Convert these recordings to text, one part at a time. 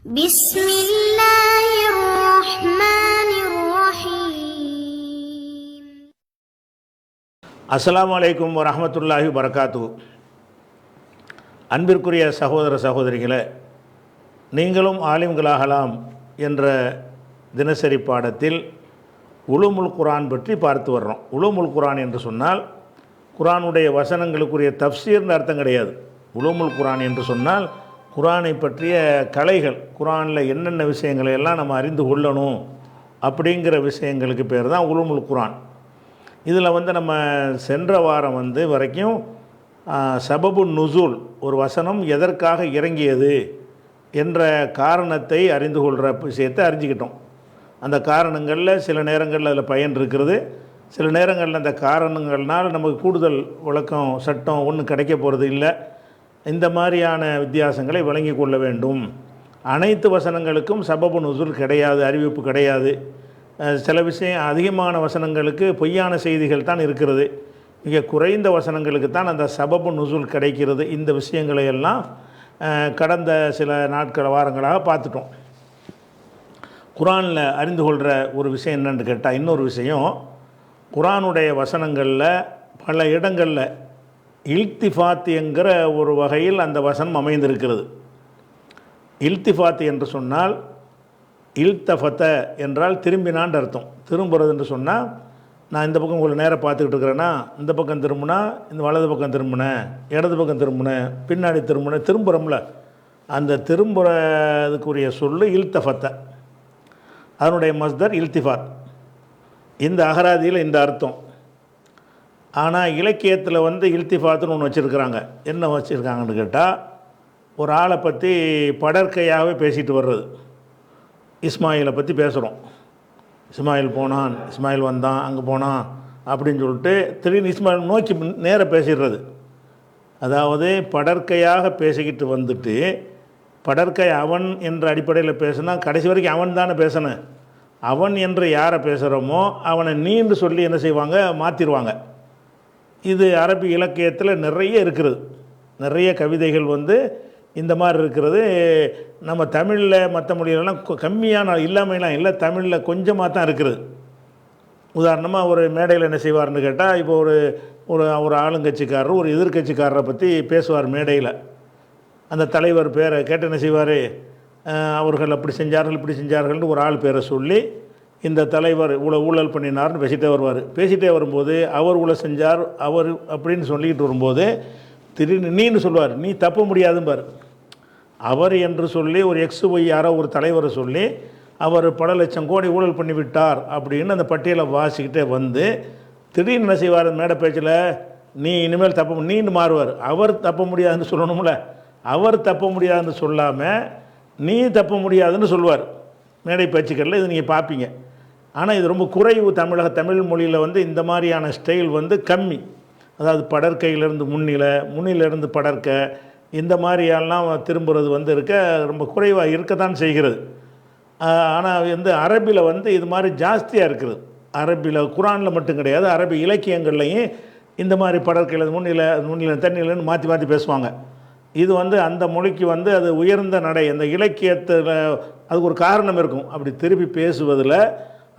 بسم الله الرحمن الرحيم. அஸ்ஸலாமு அலைக்கும் வரஹ்மத்துல்லாஹி வபரகாத்துஹு. அன்பிற்குரிய சகோதர சகோதரிகளே, நீங்களும் ஆலிம்களாகலாம் என்ற தினசரி பாடத்தில் உலூமுல் குர்ஆன் பற்றி பார்த்து வர்றோம். உலூமுல் குர்ஆன் என்று சொன்னால் குர்ஆனுடைய வசனங்களுக்குரிய தஃப்சீர்னு அர்த்தம் கிடையாது. உலூமுல் குர்ஆன் என்று சொன்னால் குர்ஆனை பற்றிய கலைகள், குர்ஆனில் என்னென்ன விஷயங்களை எல்லாம் நம்ம அறிந்து கொள்ளணும் அப்படிங்கிற விஷயங்களுக்கு பேர் தான் உலூமுல் குர்ஆன். இதில் நம்ம சென்ற வாரம் வரைக்கும் சபபு நுசூல், ஒரு வசனம் எதற்காக இறங்கியது என்ற காரணத்தை அறிந்து கொள்கிற விஷயத்தை அறிஞ்சிக்கிட்டோம். அந்த காரணங்களில் சில நேரங்களில் அதில் பயன் இருக்கிறது, சில நேரங்களில் அந்த காரணங்கள்னால் நமக்கு கூடுதல் விளக்கம் சட்டம் ஒன்றும் கிடைக்க போகிறது இல்லை. இந்த மாதிரியான வித்தியாசங்களை விளங்கி கொள்ள வேண்டும். அனைத்து வசனங்களுக்கும் சபபு நுசூல் கிடையாது, அறிவிப்பு கிடையாது. சில விஷயம் அதிகமான வசனங்களுக்கு பொய்யான செய்திகள் தான் இருக்கிறது. மிக குறைந்த வசனங்களுக்கு தான் அந்த சபபு நுசூல் கிடைக்கிறது. இந்த விஷயங்களை எல்லாம் கடந்த சில நாட்கள் வாரங்களாக பார்த்துட்டோம். குர்ஆனில் அறிந்து கொள்கிற ஒரு விஷயம் என்னென்னு கேட்டால், இன்னொரு விஷயம், குர்ஆனுடைய வசனங்களில் பல இடங்களில் இல்திஃபாத் என்கிற ஒரு வகையில் அந்த வசனம் அமைந்திருக்கிறது. இல்திஃபாத் என்று சொன்னால் இல்தஃபத என்றால் திரும்பினான்னு அர்த்தம். திரும்புறது என்று சொன்னால், நான் இந்த பக்கம் உங்களை நேராக பார்த்துக்கிட்டு இருக்கிறேன்னா, இந்த பக்கம் திரும்பினா, இந்த வலது பக்கம் திரும்பினேன், இடது பக்கம் திரும்பினேன், பின்னாடி திரும்பினேன், திரும்புகிறோம்ல, அந்த திரும்புறதுக்குரிய சொல்லு இல்தஃபத்த. அதனுடைய மஸ்தர் இல்திஃபாத். இந்த அகராதியில் இந்த அர்த்தம். ஆனால் இலக்கியத்தில் இல்திஃபாத்துன்னு ஒன்று வச்சுருக்கிறாங்க. என்ன வச்சுருக்காங்கன்னு கேட்டால், ஒரு ஆளை பற்றி படற்கையாகவே பேசிட்டு வர்றது. இஸ்மாயிலை பற்றி பேசுகிறோம். இஸ்மாயில் போனான், இஸ்மாயில் வந்தான், அங்கே போனான் அப்படின்னு சொல்லிட்டு திடீர்னு இஸ்மாயில் நோக்கி நேராக பேசிடுறது. அதாவது படற்கையாக பேசிக்கிட்டு வந்துட்டு, படற்கை அவன் என்ற அடிப்படையில் பேசுனா கடைசி வரைக்கும் அவன் தானே பேசணும். அவன் என்று யாரை பேசுகிறோமோ அவனை நீண்டு சொல்லி என்ன செய்வாங்க, மாற்றிடுவாங்க. இது அரபி இலக்கியத்தில் நிறைய இருக்கிறது. நிறைய கவிதைகள் இந்த மாதிரி இருக்கிறது. நம்ம தமிழில் மற்ற மொழிகளெல்லாம் கம்மியான இல்லாமையெல்லாம் இல்லை, தமிழில் கொஞ்சமாக தான் இருக்கிறது. உதாரணமாக ஒரு மேடையில் என்ன செய்வார்னு கேட்டால், இப்போ ஒரு ஒரு ஒரு ஆளுங்கட்சிக்காரர் ஒரு எதிர்கட்சிக்காரரை பற்றி பேசுவார் மேடையில். அந்த தலைவர் பேரை கேட்டு என்ன செய்வார், அவர்கள் அப்படி செஞ்சார்கள் இப்படி செஞ்சார்கள்னு ஒரு ஆள் பேரை சொல்லி, இந்த தலைவர் ஊழல் பண்ணினார்னு பேசிகிட்டே வருவார். பேசிகிட்டே வரும்போது அவர் ஊழல் செஞ்சார் அவர் அப்படின்னு சொல்லிக்கிட்டு வரும்போது திடீர்னு நீன்னு சொல்லுவார், நீ தப்ப முடியாதும்பார். அவர் என்று சொல்லி ஒரு XY யாரோ ஒரு தலைவரை சொல்லி அவர் பல லட்சம் கோடி ஊழல் பண்ணிவிட்டார் அப்படின்னு அந்த பட்டியலை வாசிக்கிட்டே திடீர்னு என்ன செய்வார், மேடை பேச்சில் நீ இனிமேல் நீன்னு மாறுவார். அவர் தப்ப முடியாதுன்னு சொல்லணும்ல, அவர் தப்ப முடியாதுன்னு சொல்லாமல் நீ தப்ப முடியாதுன்னு சொல்லுவார் மேடை பேச்சுக்களில். இது நீங்கள் பார்ப்பீங்க. ஆனால் இது ரொம்ப குறைவு. தமிழ் மொழியில் இந்த மாதிரியான ஸ்டைல் கம்மி. அதாவது படற்கையிலேருந்து முன்னிலேருந்து படற்க, இந்த மாதிரியெல்லாம் திரும்புறது இருக்க ரொம்ப குறைவாக இருக்கத்தான் செய்கிறது. ஆனால் அரபியில் இது மாதிரி ஜாஸ்தியாக இருக்குது. அரபியில் குர்ஆனில் மட்டும் கிடையாது, அரபி இலக்கியங்கள்லையும் இந்த மாதிரி படற்கையில் முன்னில தண்ணியிலன்னு மாற்றி மாற்றி பேசுவாங்க. இது அந்த மொழிக்கு அது உயர்ந்த நடை. அந்த இலக்கியத்தில் அதுக்கு ஒரு காரணம் இருக்கும். அப்படி திருப்பி பேசுவதில்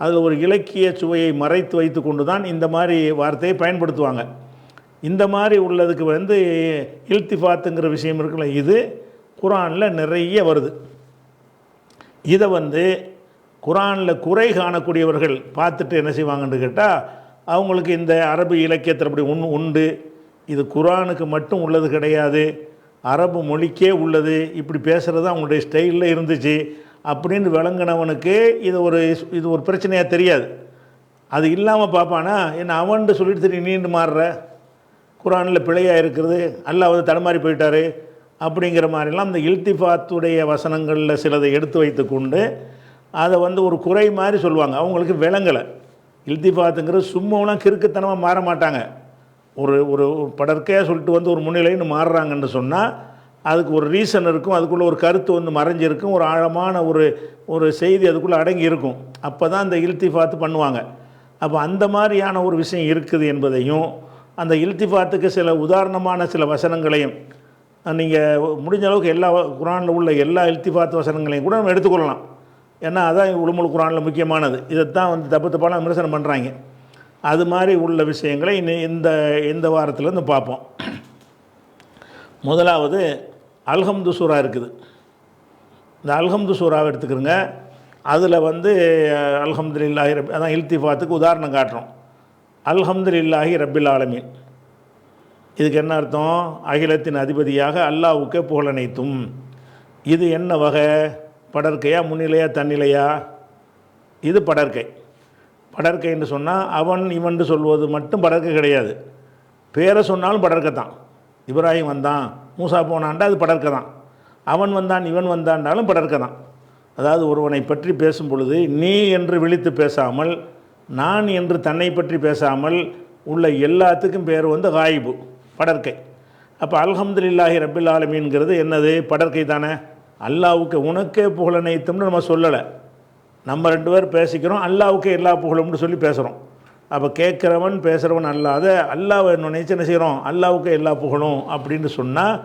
அதில் ஒரு இலக்கிய சுவையை மறைத்து வைத்து கொண்டு தான் இந்த மாதிரி வார்த்தையை பயன்படுத்துவாங்க. இந்த மாதிரி உள்ளதுக்கு இல்திஃபாத்துங்கிற விஷயம் இருக்குல்ல, இது குர்ஆனில் நிறைய வருது. இதை குர்ஆனில் குறை காணக்கூடியவர்கள் பார்த்துட்டு என்ன செய்வாங்கன்னு கேட்டால், அவங்களுக்கு இந்த அரபு இலக்கியத்தில் அப்படி உண்டு, இது குர்ஆனுக்கு மட்டும் உள்ளது கிடையாது, அரபு மொழிக்கே உள்ளது, இப்படி பேசுகிறது அவங்களுடைய ஸ்டைலில் இருந்துச்சு அப்படின்னு விளங்கினவனுக்கு இது ஒரு பிரச்சனையாக தெரியாது. அது இல்லாமல் பார்ப்பானா, என்ன அவன்ட்டு சொல்லிட்டு தெரியும் நீண்டு மாறுற, குர்ஆனில் பிழையாக இருக்கிறது, அல்லாஹ் தடுமாறி போயிட்டார் அப்படிங்கிற மாதிரிலாம் இந்த இல்திஃபாத்துடைய வசனங்களில் சிலதை எடுத்து வைத்து கொண்டு அதை ஒரு குறை மாதிரி சொல்லுவாங்க. அவங்களுக்கு விளங்கலை. இல்திஃபாத்துங்கிறது சும்மாவெலாம் கிறுக்குத்தனமாக மாற மாட்டாங்க. ஒரு ஒரு படற்கையாக சொல்லிட்டு ஒரு முன்னிலைன்னு மாறுறாங்கன்னு சொன்னால் அதுக்கு ஒரு ரீசன் இருக்கும், அதுக்குள்ளே ஒரு கருத்து மறைஞ்சிருக்கும், ஒரு ஆழமான ஒரு செய்தி அதுக்குள்ளே அடங்கி இருக்கும். அப்போ தான் அந்த இல்திஃபாத்து பண்ணுவாங்க. அப்போ அந்த மாதிரியான ஒரு விஷயம் இருக்குது என்பதையும், அந்த இல்திஃபாத்துக்கு சில உதாரணமான சில வசனங்களையும் நீங்கள் முடிஞ்ச அளவுக்கு எல்லா குரானில் உள்ள எல்லா இல்திஃபாத் வசனங்களையும் கூட நம்ம எடுத்துக்கொள்ளலாம். ஏன்னா அதான் உலுமுல் குரானில் முக்கியமானது. இதைத்தான் வந்து தப்பு தப்பான விமர்சனம் பண்ணுறாங்க. அது மாதிரி உள்ள விஷயங்களை இந்த இந்த வாரத்திலேருந்து பார்ப்போம். முதலாவது அல்ஹம்து சூரா இருக்குது. இந்த அல்ஹம்து சூறாவை எடுத்துக்கிறோங்க. அதில் வந்து அல்ஹம்துலில்லாஹி அதான் இல்திஃபாத்துக்கு உதாரணம் காட்டுறோம். அல்ஹம்துலில்லாஹி ரப்பில் ஆலமீன். இதுக்கு என்ன அர்த்தம்? அகிலத்தின் அதிபதியாக அல்லாஹ்வுக்கே புகழனைத்தும். இது என்ன வகை? படற்கையா, முன்னிலையா, தன்னிலையா? இது படற்கை. படற்கைன்னு சொன்னால் அவன் இவன் சொல்வது மட்டும் படற்கை கிடையாது. பேரை சொன்னாலும் படற்கை தான். இப்ராஹிம் வந்தான், மூசா போனான்டா, அது படற்கை தான். அவன் வந்தான், இவன் வந்தான்டாலும் படற்கை தான். அதாவது ஒருவனை பற்றி பேசும் பொழுது நீ என்று விழித்து பேசாமல், நான் என்று தன்னை பற்றி பேசாமல் உள்ள எல்லாத்துக்கும் பேர் வந்து காயிபு, படற்கை. அப்போ அல்ஹம்துலில்லாஹி ரப்பில் ஆலமீன்கிறது என்னது? படற்கை தானே. அல்லாஹ்வுக்கு உனக்கே புகழனைத்தும்னு நம்ம சொல்லலை. நம்ம ரெண்டு பேர் பேசிக்கிறோம், அல்லாஹ்வுக்கு எல்லா புகழும்னு சொல்லி பேசுகிறோம். அப்போ கேட்குறவன் பேசுகிறவன் அல்லாத அல்லாஹ்வை நினைச்சு என்ன செய்கிறோம்? அல்லாஹ்வுக்கு எல்லா புகழும் அப்படின்னு சொன்னால்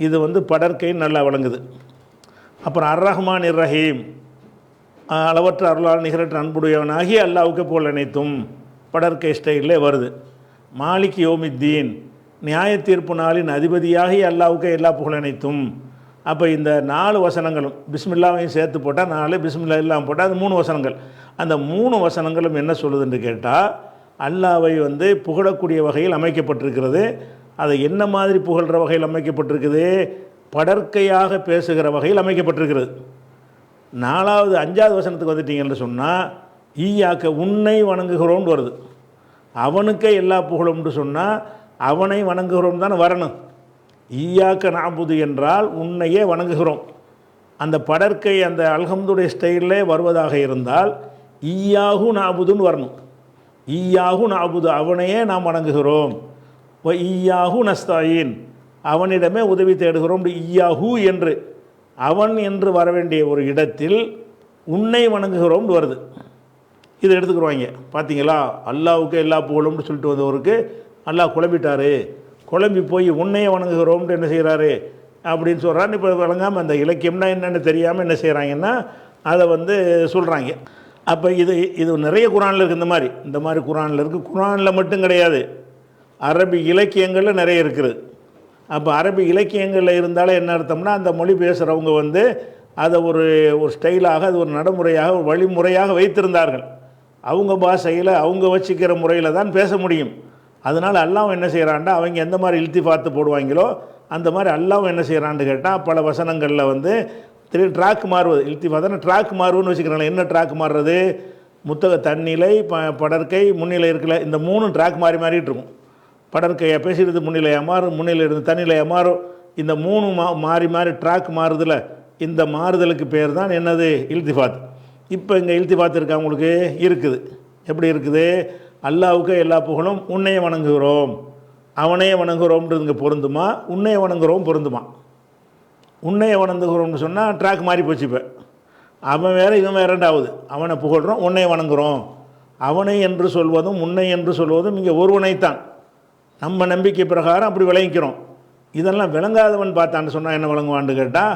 இது வந்து படற்கைன்னு நல்லா விளங்குது. அப்புறம் அர்-ரஹ்மான் இர்-ரஹீம், அளவற்ற அருளால் நிகரற்ற அன்புடையவனாகி அல்லாஹ்வுக்கு புகழ் அனைத்தும், படற்கை ஸ்டைலில் வருது. மாலிக் யௌமித்தீன், நியாய தீர்ப்பு நாளின் அதிபதியாகி அல்லாஹ்வுக்கு எல்லா புகழ் அனைத்தும். அப்போ இந்த 4 வசனங்களும் பிஸ்மில்லாவையும் சேர்த்து போட்டால் 4, பிஸ்மில்லா இல்லாமல் போட்டால் அது 3 வசனங்கள். அந்த 3 வசனங்களும் என்ன சொல்லுதுன்னு கேட்டால், அல்லாஹ்வை வந்து புகழக்கூடிய வகையில் அமைக்கப்பட்டிருக்கிறது. அதை என்ன மாதிரி புகழ்கிற வகையில் அமைக்கப்பட்டிருக்குது? படற்கையாக பேசுகிற வகையில் அமைக்கப்பட்டிருக்கிறது. 4வது 5வது வசனத்துக்கு வந்துட்டீங்கன்னு சொன்னால், ஈயாக்க உன்னை வணங்குகிறோம்னு வருது. அவனுக்கே எல்லா புகழும்னு சொன்னால் அவனை வணங்குகிறோம் தானே வரணும். ஈயாக்க நாபுது என்றால் உன்னையே வணங்குகிறோம். அந்த படற்கை அந்த அல்ஹம்துடைய ஸ்டைலே வருவதாக இருந்தால் ஈயாகு நாபுதுன்னு வரணும். ஈயாகு நாபுது, அவனையே நாம் வணங்குகிறோம். ஈயாகு நஸ்தாயின், அவனிடமே உதவி தேடுகிறோம். ஈயாகு என்று அவன் என்று வர வேண்டிய ஒரு இடத்தில் உன்னை வணங்குகிறோம்னு வருது. இதை எடுத்துக்கிறவாங்க. பார்த்தீங்களா, அல்லாஹ்வுக்கு எல்லா புகழும்னு சொல்லிட்டு வந்தவருக்கு அல்லாஹ் குழம்பிட்டாரு. குழம்பி போய் உன்னையே வணங்குகிறோம்னு என்ன செய்கிறாரு அப்படின்னு சொல்கிறான்னு. இப்போ வழங்காமல் அந்த இலக்கியம்னா என்னென்னு தெரியாமல் என்ன செய்கிறாங்கன்னா அதை வந்து சொல்கிறாங்க. அப்போ இது நிறைய குரானில் இருக்குது. இந்த மாதிரி குரானில் இருக்குது. குரானில் மட்டும் கிடையாது, அரபி இலக்கியங்களில் நிறைய இருக்குது. அப்போ அரபி இலக்கியங்களில் இருந்தாலும் என்ன அர்த்தம்னா, அந்த மொழி பேசுகிறவங்க வந்து அதை ஒரு ஸ்டைலாக, அது ஒரு நடைமுறையாக, ஒரு வழிமுறையாக வைத்திருந்தார்கள். அவங்க பாஷையில் அவங்க வச்சுக்கிற முறையில் தான் பேச முடியும். அதனால் அல்லாஹ் என்ன செய்கிறான்டா, அவங்க எந்த மாதிரி இல்திஃபாத்து போடுவாங்களோ அந்த மாதிரி அல்லாஹ் என்ன செய்கிறான்னு கேட்டால், பல வசனங்களில் வந்து ட்ராக் மாறுவது. இல்திஃபாத்தான ட்ராக் மாறுவன்னு வச்சுக்கிறாங்க. என்ன ட்ராக் மாறுறது? தன்னிலை, படற்கை, முன்னிலை இருக்குல்ல, இந்த 3 ட்ராக் மாறிட்டு இருக்கும். படற்கையை பேசிடுறது முன்னிலையாக மாறும், முன்னிலை இருந்து தன்னிலையாக மாறும். இந்த 3 மாறி ட்ராக் மாறுதில்ல, இந்த மாறுதலுக்கு பேர் தான் என்னது? இல்திஃபாத். இப்போ இங்கே இல்திஃபாத் இருக்கா? உங்களுக்கு இருக்குது. எப்படி இருக்குது? அல்லாஹ்வுக்கு எல்லா புகழும், உன்னையே வணங்குகிறோம், அவனையே வணங்குகிறோம்ன்றது இங்கே பொருந்துமா? உன்னையே வணங்குகிறோம் பொருந்துமா? உன்னையே வணங்குகிறோம்னு சொன்னால் ட்ராக் மாறி போச்சு. இப்போ அவன் வேறு இவன் வேறண்டாவது. அவனை புகழ்கிறோம், உன்னையை வணங்குகிறோம். அவனை என்று சொல்வதும் உன்னை என்று சொல்வதும் இங்கே ஒருவனைத்தான். நம்ம நம்பிக்கை பிரகாரம் அப்படி விளங்கிக்கிறோம். இதெல்லாம் விளங்காதவன் பார்த்தான்னு சொன்னால் என்ன விளங்குவான்னு கேட்டால்,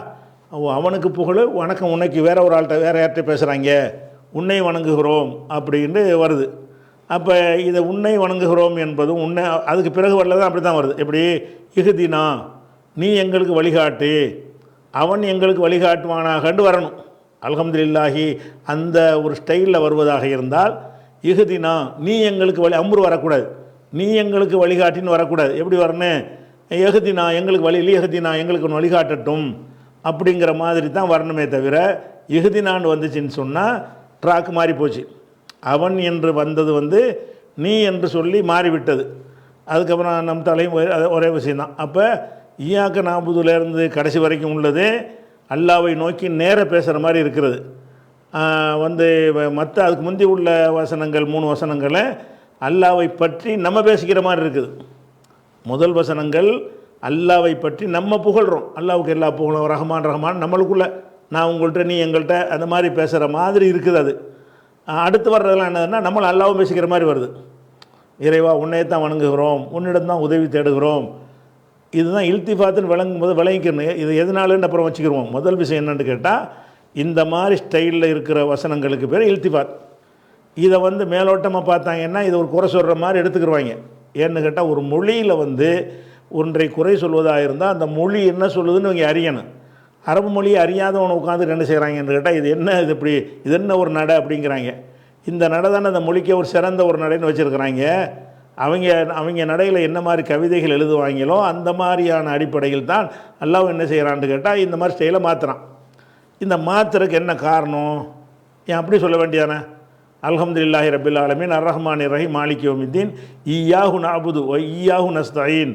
அவனுக்கு புகழ் வணக்கம், உன்னைக்கு வேற ஒரு ஆள்கிட்ட வேறு யார்கிட்ட பேசுகிறாங்க, உன்னை வணங்குகிறோம் அப்படின்னு வருது. அப்போ இதை உன்னை வணங்குகிறோம் என்பதும் உன்னை அதுக்கு பிறகு வரல அப்படி தான் வருது. எப்படி? இஹ்தினா, நீ எங்களுக்கு வழிகாட்டு, அவன் எங்களுக்கு வழிகாட்டுவானாகண்டு வரணும். அல்ஹம்துலில்லாஹி அந்த ஒரு ஸ்டைலில் வருவதாக இருந்தால், இஹ்தினா நீ எங்களுக்கு அம்ரு வரக்கூடாது, நீ எங்களுக்கு வழிகாட்டின்னு வரக்கூடாது. எப்படி வரணும்? எஹ்தினா எங்களுக்கு எஹ்தினா எங்களுக்கு வழிகாட்டட்டும் அப்படிங்கிற மாதிரி தான் வரணுமே தவிர, இஹ்தினான்னு வந்துச்சுன்னு சொன்னால் ட்ராக் மாறி போச்சு. அவன் என்று வந்தது வந்து நீ என்று சொல்லி மாறிவிட்டது. அதுக்கப்புறம் நம் தலையும் ஒரே விஷயந்தான். அப்போ ஈயாக்க நாபுதுலேருந்து கடைசி வரைக்கும் உள்ளது அல்லாவை நோக்கி நேர பேசுகிற மாதிரி இருக்கிறது. வந்து மற்ற அதுக்கு முந்தி உள்ள வசனங்கள் 3 வசனங்களை அல்லாவை பற்றி நம்ம பேசிக்கிற மாதிரி இருக்குது. முதல் வசனங்கள் அல்லாவை பற்றி நம்ம புகழ்கிறோம், அல்லாவுக்கு எல்லா புகழும், ரஹ்மான் ரஹ்மான் நம்மளுக்குள்ள, நான் உங்கள்கிட்ட நீ எங்கள்கிட்ட அந்த மாதிரி பேசுகிற மாதிரி இருக்குது. அது அடுத்து வர்றதெல்லாம் என்னதுன்னா நம்மளை அல்லாவும் பேசிக்கிற மாதிரி வருது. இறைவா உன்னையே தான் வணங்குகிறோம், உன்னிடம் தான் உதவி தேடுகிறோம், இதுதான் இல்திஃபாத்துன்னு விளங்கும் போது விளங்கிக்கணும். இது எதனாலன்னு அப்புறம் வச்சுக்கிடுவோம். முதல் விஷயம் என்னென்னு கேட்டால், இந்த மாதிரி ஸ்டைலில் இருக்கிற வசனங்களுக்கு பேர் இல்திஃபாத். இதை வந்து மேலோட்டமாக பார்த்தாங்கன்னா இது ஒரு குறை சொல்கிற மாதிரி எடுத்துக்கிடுவாங்க. ஏன்னு கேட்டால், ஒரு மொழியில் வந்து ஒன்றை குறை சொல்வதாக இருந்தால் அந்த மொழி என்ன சொல்லுதுன்னு இவங்க அறியணும். அரபு மொழியை அறியாதவனை உட்காந்து என்ன செய்கிறாங்கன்னு கேட்டால், இது என்ன, இது இப்படி, இது என்ன ஒரு நடை அப்படிங்கிறாங்க. இந்த நடை தானே அந்த மொழிக்கு ஒரு சிறந்த ஒரு நடைன்னு வச்சுருக்கிறாங்க. அவங்க நடையில் என்ன மாதிரி கவிதைகள் எழுதுவாங்களோ அந்த மாதிரியான அடிப்படையில் தான் அல்லாஹ் என்ன செய்கிறான்னு கேட்டால் இந்த மாதிரி ஸ்டைலை மாற்றுறான். இந்த மாற்றுறதுக்கு என்ன காரணம்? ஏன் அப்படி சொல்ல வேண்டியதானே? அல்ஹம்துலில்லாஹி ரப்பில் ஆலமீன் அர்ரஹ்மான் ரஹீம் மாலிகி யௌமித்தீன் இய்யாஹு நஅபுது வ இய்யாஹு நஸ்தஈன்